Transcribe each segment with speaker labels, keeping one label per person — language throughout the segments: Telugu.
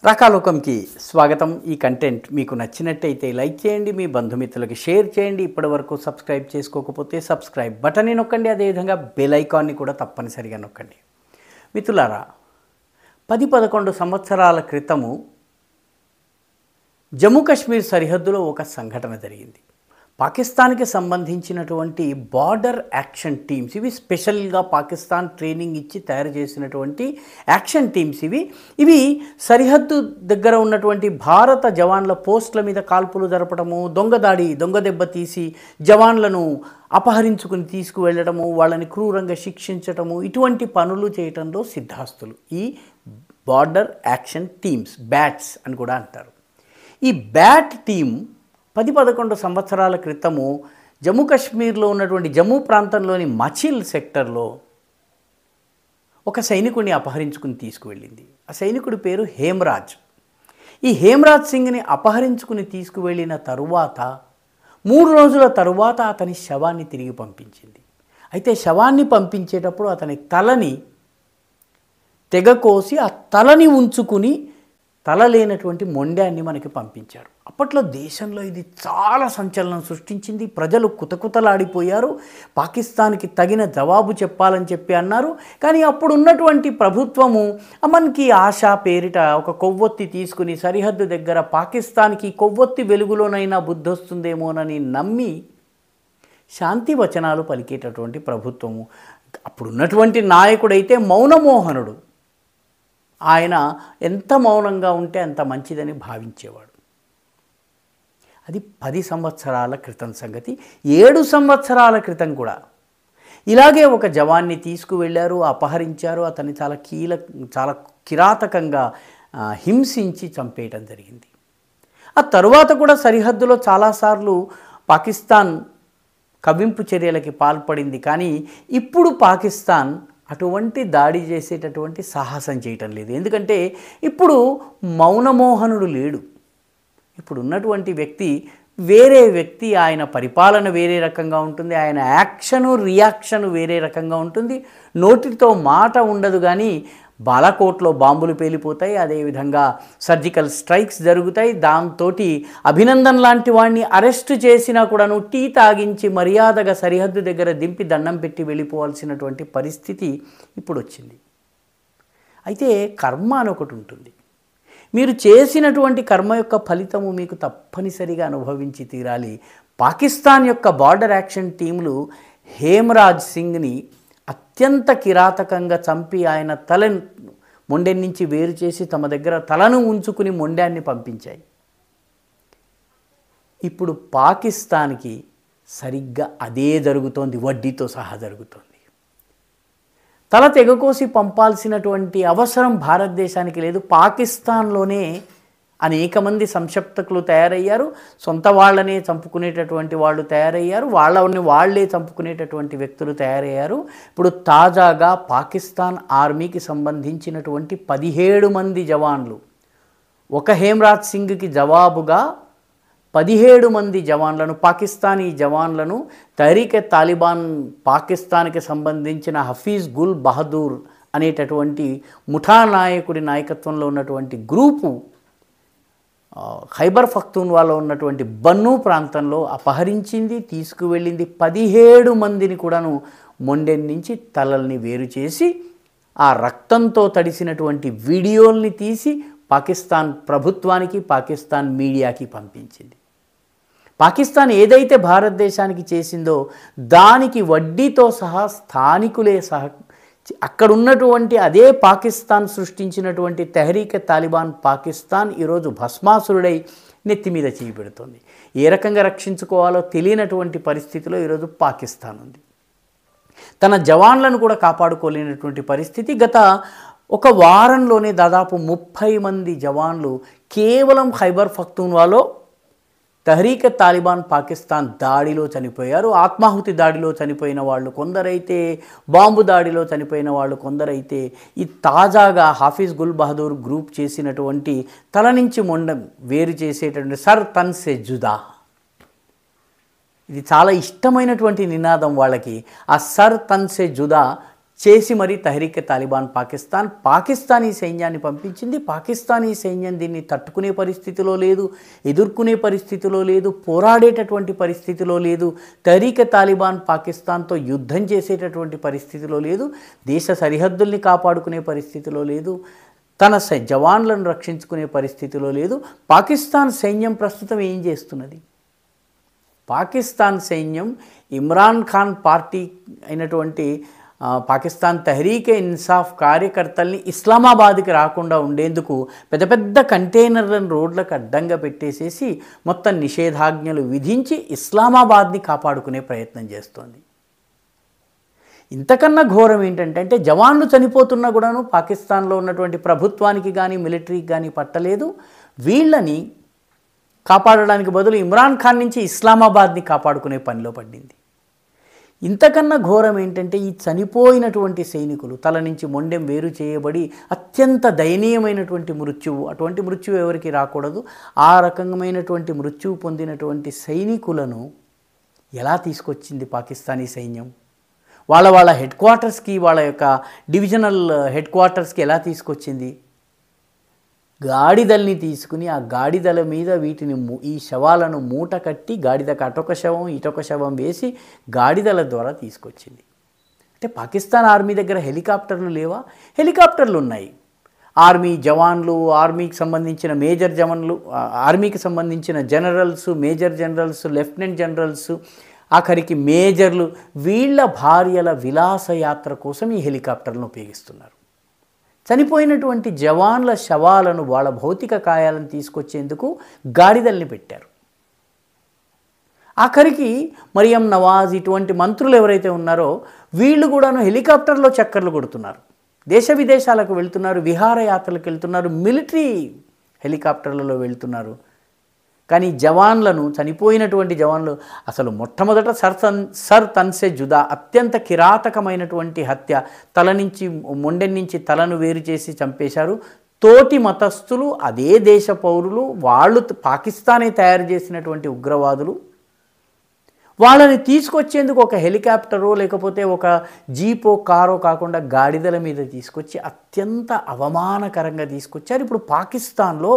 Speaker 1: రకాలోకంకి స్వాగతం. ఈ కంటెంట్ మీకు నచ్చినట్టయితే లైక్ చేయండి, మీ బంధుమిత్రులకి షేర్ చేయండి. ఇప్పటివరకు సబ్స్క్రైబ్ చేసుకోకపోతే సబ్స్క్రైబ్ బటన్ని నొక్కండి, అదేవిధంగా బెల్ ఐకాన్ని కూడా తప్పనిసరిగా నొక్కండి. మిత్రులారా, 10-11 సంవత్సరాల క్రితము జమ్మూ కాశ్మీర్ సరిహద్దులో ఒక సంఘటన జరిగింది. పాకిస్తాన్కి సంబంధించినటువంటి బార్డర్ యాక్షన్ టీమ్స్, ఇవి స్పెషల్గా పాకిస్తాన్ ట్రైనింగ్ ఇచ్చి తయారు చేసినటువంటి యాక్షన్ టీమ్స్ ఇవి సరిహద్దు దగ్గర ఉన్నటువంటి భారత జవాన్ల పోస్టుల మీద కాల్పులు జరపడము, దొంగ దెబ్బ తీసి జవాన్లను అపహరించుకుని తీసుకువెళ్ళడము, వాళ్ళని క్రూరంగా శిక్షించటము, ఇటువంటి పనులు చేయటంలో సిద్ధాస్తులు ఈ బార్డర్ యాక్షన్ టీమ్స్, బ్యాట్స్ అని కూడా అంటారు. ఈ బ్యాట్ టీం 10-11 సంవత్సరాల క్రితము జమ్మూ కాశ్మీర్లో ఉన్నటువంటి జమ్మూ ప్రాంతంలోని మచిల్ సెక్టర్లో ఒక సైనికుడిని అపహరించుకుని తీసుకువెళ్ళింది. ఆ సైనికుడి పేరు హేమరాజ్. ఈ హేమరాజ్ సింగ్ని అపహరించుకుని తీసుకువెళ్ళిన తరువాత 3 రోజుల తరువాత అతని శవాన్ని తిరిగి పంపించింది. అయితే శవాన్ని పంపించేటప్పుడు అతని తలని తెగకోసి ఆ తలని ఉంచుకుని తల లేనటువంటి మొండాన్ని మనకి పంపించారు. అప్పట్లో దేశంలో ఇది చాలా సంచలనం సృష్టించింది. ప్రజలు కుతకుతలాడిపోయారు. పాకిస్తాన్కి తగిన జవాబు చెప్పాలని చెప్పి అన్నారు. కానీ అప్పుడు ఉన్నటువంటి ప్రభుత్వము అమన్కి ఆశ పేరిట ఒక కొవ్వొత్తి తీసుకుని సరిహద్దు దగ్గర పాకిస్తాన్కి కొవ్వొత్తి వెలుగులోనైనా బుద్ధి వస్తుందేమోనని నమ్మి శాంతి వచనాలు పలికేటటువంటి ప్రభుత్వము. అప్పుడున్నటువంటి నాయకుడైతే మౌనమోహనుడు. ఆయన ఎంత మౌనంగా ఉంటే అంత మంచిదని భావించేవాడు. అది 10 సంవత్సరాల క్రితం సంగతి. 7 సంవత్సరాల క్రితం కూడా ఇలాగే ఒక జవాన్ని తీసుకువెళ్ళారు, అపహరించారు. అతన్ని చాలా కిరాతకంగా హింసించి చంపేయటం జరిగింది. ఆ తరువాత కూడా సరిహద్దులో చాలాసార్లు పాకిస్తాన్ కవ్వింపు చర్యలకి పాల్పడింది. కానీ ఇప్పుడు పాకిస్తాన్ అటువంటి దాడి చేసేటటువంటి సాహసం చేయటం లేదు. ఎందుకంటే ఇప్పుడు మౌనమోహనుడు లేడు. ఇప్పుడు ఉన్నటువంటి వేరే వ్యక్తి, ఆయన పరిపాలన వేరే రకంగా ఉంటుంది, ఆయన యాక్షను రియాక్షను వేరే రకంగా ఉంటుంది. నోటితో మాట ఉండదు, కానీ బాలాకోట్లో బాంబులు పేలిపోతాయి, అదేవిధంగా సర్జికల్ స్ట్రైక్స్ జరుగుతాయి. దాంతో అభినందన్ లాంటి వాడిని అరెస్టు చేసినా కూడాను టీ తాగించి మర్యాదగా సరిహద్దు దగ్గర దింపి దండం పెట్టి వెళ్ళిపోవాల్సినటువంటి పరిస్థితి ఇప్పుడు వచ్చింది. అయితే కర్మ అని ఒకటి ఉంటుంది. మీరు చేసినటువంటి కర్మ యొక్క ఫలితము మీకు తప్పనిసరిగా అనుభవించి తీరాలి. పాకిస్తాన్ యొక్క బార్డర్ యాక్షన్ టీంలు హేమరాజ్ సింగ్ని అత్యంత కిరాతకంగా చంపి ఆయన తలను మొండెం నుంచి వేరు చేసి తమ దగ్గర తలను ఉంచుకుని మొండాన్ని పంపించాయి. ఇప్పుడు పాకిస్తాన్కి సరిగ్గా అదే జరుగుతోంది, వడ్డీతో సహా జరుగుతోంది. తల తెగకోసి పంపాల్సినటువంటి అవసరం భారతదేశానికి లేదు. పాకిస్తాన్లోనే అనేక మంది సంక్షిప్తకులు తయారయ్యారు, సొంత వాళ్ళనే చంపుకునేటటువంటి వాళ్ళు తయారయ్యారు, వాళ్ళే చంపుకునేటటువంటి వ్యక్తులు తయారయ్యారు. ఇప్పుడు తాజాగా పాకిస్తాన్ ఆర్మీకి సంబంధించినటువంటి 17 మంది జవాన్లు, ఒక హేమరాజ్ సింగ్కి జవాబుగా 17 మంది జవాన్లను, పాకిస్తానీ జవాన్లను తహరీకే తాలిబాన్ పాకిస్తాన్కి సంబంధించిన హఫీజ్ గుల్ బహదూర్ అనేటటువంటి ముఠా నాయకుడి నాయకత్వంలో ఉన్నటువంటి గ్రూపు ఖైబర్ పఖ్తూన్వాలో ఉన్నటువంటి బన్నూ ప్రాంతంలో అపహరించింది, తీసుకువెళ్ళింది. 17 మందిని కూడాను మొండెం నుంచి తలల్ని వేరు చేసి ఆ రక్తంతో తడిసినటువంటి వీడియోల్ని తీసి పాకిస్తాన్ ప్రభుత్వానికి, పాకిస్తాన్ మీడియాకి పంపించింది. పాకిస్తాన్ ఏదైతే భారతదేశానికి చేసిందో దానికి వడ్డీతో సహా స్థానికులే అక్కడ ఉన్నటువంటి అదే పాకిస్తాన్ సృష్టించినటువంటి తెహరీకే తాలిబాన్ పాకిస్తాన్ ఈరోజు భస్మాసురుడై నెత్తి మీద చేయి పెడుతుంది. ఏ రకంగా రక్షించుకోవాలో తెలియనటువంటి పరిస్థితిలో ఈరోజు పాకిస్తాన్ ఉంది. తన జవాన్లను కూడా కాపాడుకోలేనటువంటి పరిస్థితి. గత ఒక వారంలోనే దాదాపు 30 మంది జవాన్లు కేవలం ఖైబర్ పఖ్తూన్వాలో తహరీకే తాలిబాన్ పాకిస్తాన్ దాడిలో చనిపోయారు. ఆత్మాహుతి దాడిలో చనిపోయిన వాళ్ళు కొందరైతే, బాంబు దాడిలో చనిపోయిన వాళ్ళు కొందరైతే, ఈ తాజాగా హాఫీజ్ గుల్ బహదూర్ గ్రూప్ చేసినటువంటి తల నుంచి మొండం వేరు చేసేటటువంటి సర్ తన్ సే జుదా, ఇది చాలా ఇష్టమైనటువంటి నినాదం వాళ్ళకి. ఆ సర్ తన్ సే జుదా చేసి మరి తహరీక్ తాలిబాన్ పాకిస్తానీ సైన్యాన్ని పంపించింది. పాకిస్తానీ సైన్యం దీన్ని తట్టుకునే పరిస్థితిలో లేదు, ఎదుర్కొనే పరిస్థితిలో లేదు, పోరాడేటటువంటి పరిస్థితిలో లేదు, తహరీక్ తాలిబాన్ పాకిస్తాన్తో యుద్ధం చేసేటటువంటి పరిస్థితిలో లేదు, దేశ సరిహద్దుల్ని కాపాడుకునే పరిస్థితిలో లేదు, తన జవాన్లను రక్షించుకునే పరిస్థితిలో లేదు. పాకిస్తాన్ సైన్యం ప్రస్తుతం ఏం చేస్తున్నది? పాకిస్తాన్ సైన్యం ఇమ్రాన్ ఖాన్ పార్టీ అయినటువంటి పాకిస్తాన్ తెహ్రీకే ఇన్సాఫ్ కార్యకర్తల్ని ఇస్లామాబాద్కి రాకుండా ఉండేందుకు పెద్ద పెద్ద కంటైనర్లను రోడ్లకు అడ్డంగా పెట్టేసేసి మొత్తం నిషేధాజ్ఞలు విధించి ఇస్లామాబాద్ని కాపాడుకునే ప్రయత్నం చేస్తోంది. ఇంతకన్నా ఘోరం ఏంటంటే జవాన్లు చనిపోతున్నా కూడాను పాకిస్తాన్లో ఉన్నటువంటి ప్రభుత్వానికి కానీ మిలిటరీకి కానీ పట్టలేదు. వీళ్ళని కాపాడడానికి బదులు ఇమ్రాన్ ఖాన్ నుంచి ఇస్లామాబాద్ని కాపాడుకునే పనిలో పడింది. ఇంతకన్నా ఘోరం ఏంటంటే ఈ చనిపోయినటువంటి సైనికులు తల నుంచి మొండెం వేరు చేయబడి అత్యంత దయనీయమైనటువంటి మృత్యువు, అటువంటి మృత్యువు ఎవరికి రాకూడదు. ఆ రకమైనటువంటి మృత్యువు పొందినటువంటి సైనికులను ఎలా తీసుకొచ్చింది పాకిస్తానీ సైన్యం? వాళ్ళ హెడ్ క్వార్టర్స్కి, వాళ్ళ యొక్క డివిజనల్ హెడ్ క్వార్టర్స్కి ఎలా తీసుకొచ్చింది? గాడిదల్ని తీసుకుని ఆ గాడిదల మీద వీటిని ఈ శవాలను మూట కట్టి గాడిదకు అటొక శవం ఇటొక శవం వేసి గాడిదల ద్వారా తీసుకొచ్చింది. అంటే పాకిస్తాన్ ఆర్మీ దగ్గర హెలికాప్టర్లు లేవా? హెలికాప్టర్లు ఉన్నాయి. ఆర్మీ జవాన్లు, ఆర్మీకి సంబంధించిన మేజర్ జవాన్లు, ఆర్మీకి సంబంధించిన generals, major generals, lieutenant generals, ఆఖరికి మేజర్లు, వీళ్ళ భార్యల విలాసయాత్ర కోసం ఈ హెలికాప్టర్లను ఉపయోగిస్తున్నారు. చనిపోయినటువంటి జవాన్ల శవాలను, వాళ్ళ భౌతిక కాయాలను తీసుకొచ్చేందుకు గాడిదల్ని పెట్టారు. ఆఖరికి మరియం నవాజ్ ఇటువంటి మంత్రులు ఎవరైతే ఉన్నారో వీళ్ళు కూడాను హెలికాప్టర్లో చక్కర్లు కొడుతున్నారు, దేశ విదేశాలకు వెళ్తున్నారు, విహారయాత్రలకు వెళ్తున్నారు, మిలిటరీ హెలికాప్టర్లలో వెళ్తున్నారు. కానీ జవాన్లను, చనిపోయినటువంటి జవాన్లు అసలు మొట్టమొదట సర్ తన్సే జుదా, అత్యంత కిరాతకమైనటువంటి హత్య, మొండెం నుంచి తలను వేరు చేసి చంపేశారు. తోటి మతస్థులు, అదే దేశ పౌరులు, వాళ్ళు పాకిస్తానే తయారు చేసినటువంటి ఉగ్రవాదులు, వాళ్ళని తీసుకొచ్చేందుకు ఒక హెలికాప్టరో లేకపోతే ఒక జీపో కారో కాకుండా గాడిదల మీద తీసుకొచ్చి అత్యంత అవమానకరంగా తీసుకొచ్చారు. ఇప్పుడు పాకిస్తాన్లో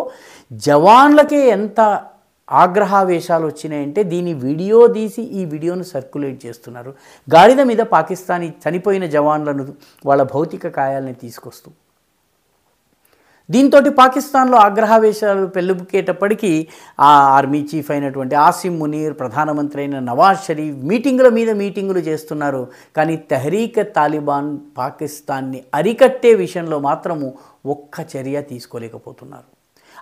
Speaker 1: జవాన్లకే ఎంత ఆగ్రహావేశాలు వచ్చినాయంటే దీని వీడియో తీసి ఈ వీడియోను సర్క్యులేట్ చేస్తున్నారు. గాడిద మీద పాకిస్తానీ చనిపోయిన జవాన్లను, వాళ్ళ భౌతిక కాయాలని తీసుకొస్తూ. దీంతో పాకిస్తాన్లో ఆగ్రహావేశాలు పెళ్ళుబుకేటప్పటికీ ఆ ఆర్మీ చీఫ్ అయినటువంటి ఆసిమ్ మునీర్, ప్రధానమంత్రి అయిన నవాజ్ షరీఫ్ మీటింగుల మీద మీటింగులు చేస్తున్నారు. కానీ తెహ్రీక్ తాలిబాన్ పాకిస్తాన్ని అరికట్టే విషయంలో మాత్రము ఒక్క చర్య తీసుకోలేకపోతున్నారు.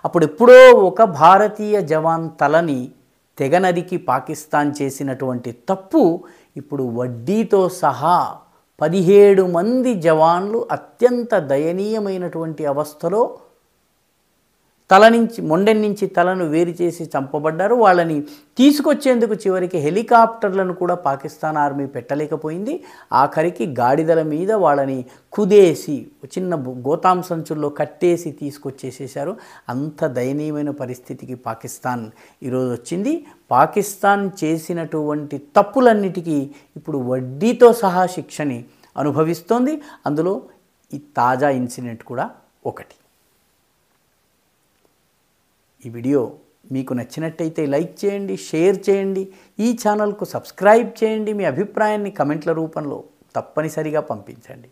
Speaker 1: అప్పుడెప్పుడో ఒక భారతీయ జవాన్ తలని తెగనరికి పాకిస్తాన్ చేసినటువంటి తప్పు ఇప్పుడు వడ్డీతో సహా 17 మంది జవాన్లు అత్యంత దయనీయమైనటువంటి అవస్థలో మొండెం నుంచి తలను వేరు చేసి చంపబడ్డారు. వాళ్ళని తీసుకొచ్చేందుకు చివరికి హెలికాప్టర్లను కూడా పాకిస్తాన్ ఆర్మీ పెట్టలేకపోయింది. ఆఖరికి గాడిదల మీద వాళ్ళని కుదేసి చిన్న గోతాం సంచుల్లో కట్టేసి తీసుకొచ్చేసేసారు. అంత దయనీయమైన పరిస్థితికి పాకిస్తాన్ ఈరోజు వచ్చింది. పాకిస్తాన్ చేసినటువంటి తప్పులన్నిటికీ ఇప్పుడు వడ్డీతో సహా శిక్షని అనుభవిస్తోంది. అందులో ఈ తాజా ఇన్సిడెంట్ కూడా ఒకటి. ఈ వీడియో మీకు నచ్చినట్టయితే లైక్ చేయండి, షేర్ చేయండి, ఈ ఛానల్కు సబ్స్క్రైబ్ చేయండి. మీ అభిప్రాయాన్ని కమెంట్ల రూపంలో తప్పనిసరిగా పంపించండి.